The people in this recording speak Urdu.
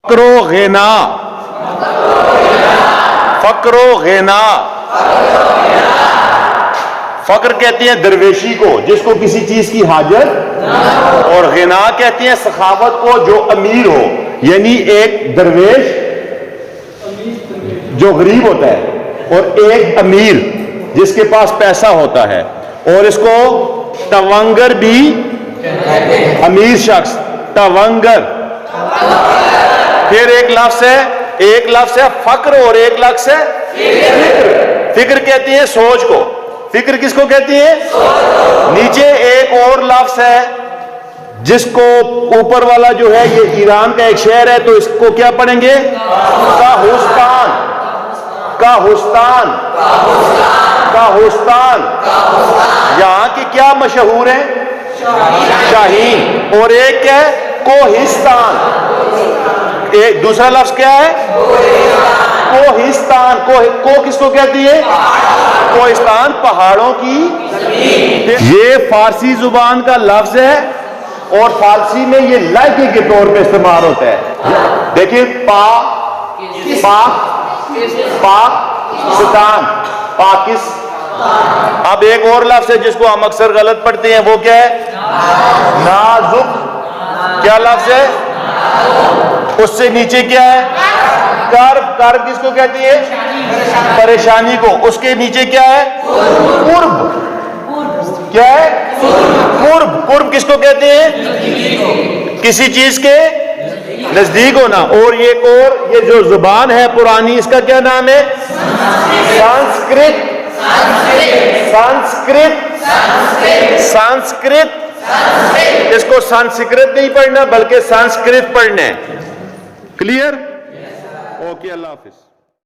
فقر و غنا، فقر و غنا، فقر کہتے ہیں درویشی کو جس کو کسی چیز کی حاجت، اور غنا کہتے ہیں سخاوت کو جو امیر ہو، یعنی ایک درویش جو غریب ہوتا ہے اور ایک امیر جس کے پاس پیسہ ہوتا ہے، اور اس کو تونگر بھی، امیر شخص تونگر۔ پھر ایک لفظ ہے فقر اور ایک لفظ ہے فکر۔ فکر کہتی ہے سوچ کو، فکر کس کو کہتی ہے؟ نیچے ایک اور لفظ ہے جس کو اوپر والا جو ہے یہ ایران کا ایک شہر ہے، تو اس کو کیا پڑھیں گے؟ کاہستان، کاہستان، کاہستان۔ یہاں کی کیا مشہور ہے؟ شاہین۔ اور ایک کیا ہے؟ کوہستان۔ ایک دوسرا لفظ کیا ہے؟ کوہستان۔ کو کس کو کہتی ہے؟ کوہستان، پہاڑوں کی۔ یہ فارسی زبان کا لفظ ہے اور فارسی میں یہ لہجے کے طور پہ استعمال ہوتا ہے۔ دیکھیے پاکستان، پاکستان۔ اب ایک اور لفظ ہے جس کو ہم اکثر غلط پڑھتے ہیں، وہ کیا ہے؟ نازک۔ کیا لفظ ہے؟ اس سے نیچے کیا ہے؟ کرب۔ کرب کس کو کہتی ہے؟ پریشانی کو۔ اس کے نیچے کیا ہے؟ قرب۔ کیا ہے؟ قرب۔ قرب کس کو کہتے ہیں؟ کسی چیز کے نزدیک ہونا۔ اور یہ جو زبان ہے پرانی، اس کا کیا نام ہے؟ سنسکرت۔ سنسکرت، سنسکرت۔ اس کو سنسکرت نہیں پڑھنا بلکہ سنسکرت پڑھنا ہے۔ کلیئر؟ اوکے، اللہ حافظ۔